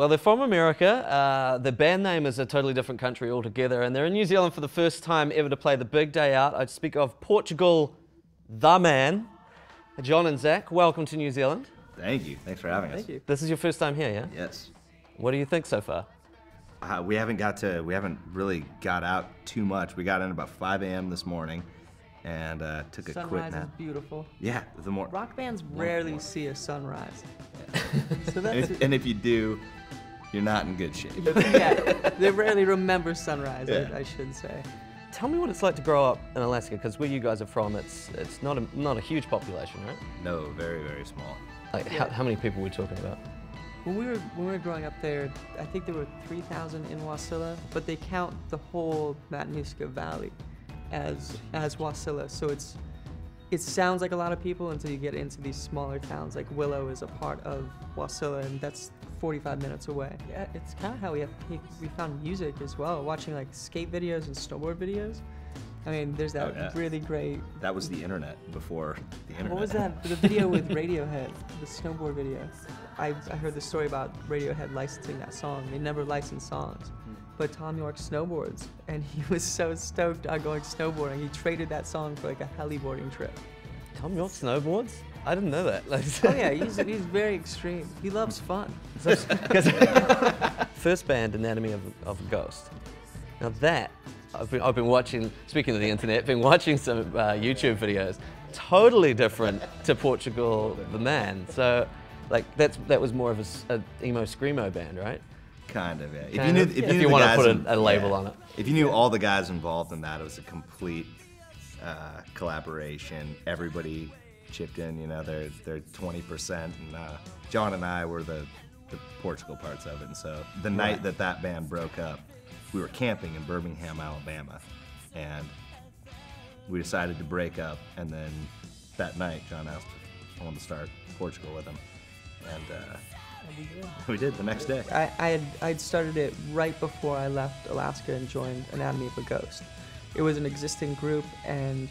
Well, they're from America. The band name is a totally different country altogether, and they're in New Zealand for the first time ever to play the big day out. I speak of Portugal, the man. John and Zach, welcome to New Zealand. Thank you. Thanks for having us. Thank you. This is your first time here, yeah? Yes. What do you think so far? We haven't really got out too much. We got in about 5 a.m. this morning and took a quick nap. Sunrise is beautiful. Yeah, Rock bands rarely see a sunrise. So that's and if you do, you're not in good shape. yeah, they rarely remember sunrise, Yeah. I should say. Tell me what it's like to grow up in Alaska, because where you guys are from, it's not a huge population, right? No, very, very small. Like how many people are we talking about? When we were growing up there, I think there were 3,000 in Wasilla, but they count the whole Matanuska Valley as Wasilla. So it sounds like a lot of people until you get into these smaller towns. Like Willow is a part of Wasilla, and that's 45 minutes away. Yeah, it's kind of how we found music as well, watching like skate videos and snowboard videos. I mean, there's that really great... That was the internet before the internet. What was that? The video with Radiohead, the snowboard video. I heard the story about Radiohead licensing that song. They never licensed songs. But Tom York snowboards, and he was so stoked on going snowboarding. He traded that song for like a heliboarding trip. Tom York snowboards? I didn't know that. Oh yeah, he's very extreme. He loves fun. First band, Anatomy of a Ghost. Now that, I've been watching, speaking of the internet, been watching some YouTube videos, totally different to Portugal, the man. So, like, that was more of a emo screamo band, right? Kind of, yeah. If you want to put a label on it. If you knew all the guys involved in that, it was a complete collaboration. Everybody chipped in, you know, their 20%, and John and I were the Portugal parts of it. And so the night that band broke up, we were camping in Birmingham, Alabama, and we decided to break up. And then that night, John asked if I wanted to start Portugal with him, and we did the next day. I'd started it right before I left Alaska and joined Anatomy of a Ghost. It was an existing group, and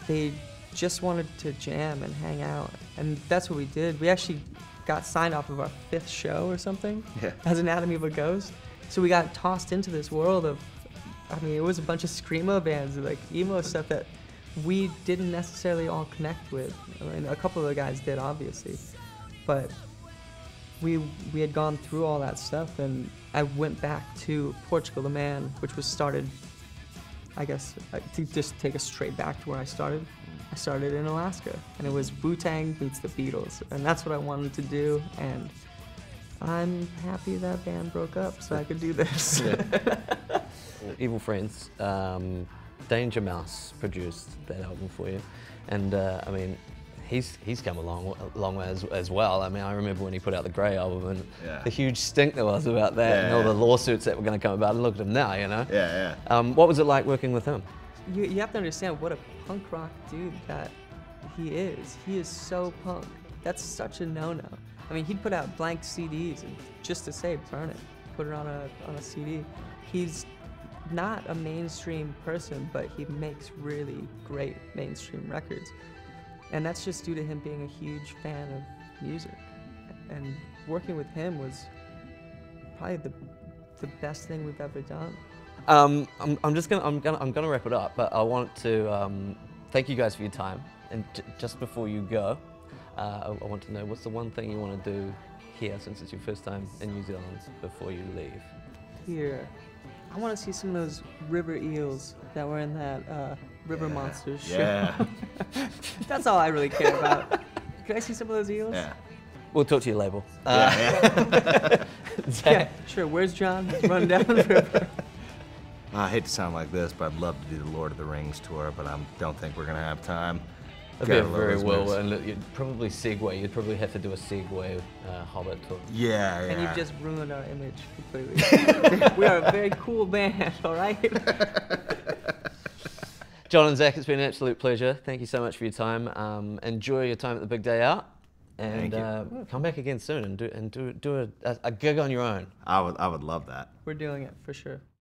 they just wanted to jam and hang out, and that's what we did. We actually got signed off of our 5th show or something as Anatomy of a Ghost. So we got tossed into this world of, I mean, it was a bunch of screamo bands, like emo stuff that we didn't necessarily all connect with. I mean, a couple of the guys did, obviously, but we had gone through all that stuff, and I went back to Portugal, the man, which was started, I guess, to just take us straight back to where I started. I started in Alaska, and it was Wu-Tang meets the Beatles, and that's what I wanted to do, and I'm happy that band broke up so I could do this. Evil Friends, Danger Mouse produced that album for you, and I mean, he's come a long way as well. I mean, I remember when he put out the Grey album and the huge stink there was about that, and all the lawsuits that were going to come about. And look at him now, you know. What was it like working with him? You have to understand what a punk rock dude that he is. He is so punk. That's such a no-no. I mean, he'd put out blank CDs and just to say burn it, put it on a CD. He's not a mainstream person, but he makes really great mainstream records. And that's just due to him being a huge fan of music. And working with him was probably the best thing we've ever done. I'm gonna wrap it up, but I want to thank you guys for your time. And just before you go, I want to know, what's the one thing you want to do here, since it's your first time in New Zealand, before you leave? Here, I want to see some of those river eels that were in that River Monsters show. Yeah. That's all I really care about. Can I see some of those eels? Yeah. We'll talk to your label. Yeah, sure. Where's John? He's running down the river. I hate to sound like this, but I'd love to do the Lord of the Rings tour, but I don't think we're going to have time. That'd be very well, and you'd probably segue. You'd probably have to do a segue Hobbit tour. Yeah. And you've just ruined our image completely. We are a very cool band, all right? John and Zach, it's been an absolute pleasure. Thank you so much for your time. Enjoy your time at the big day out, and come back again soon and do a gig on your own. I would love that. We're doing it for sure.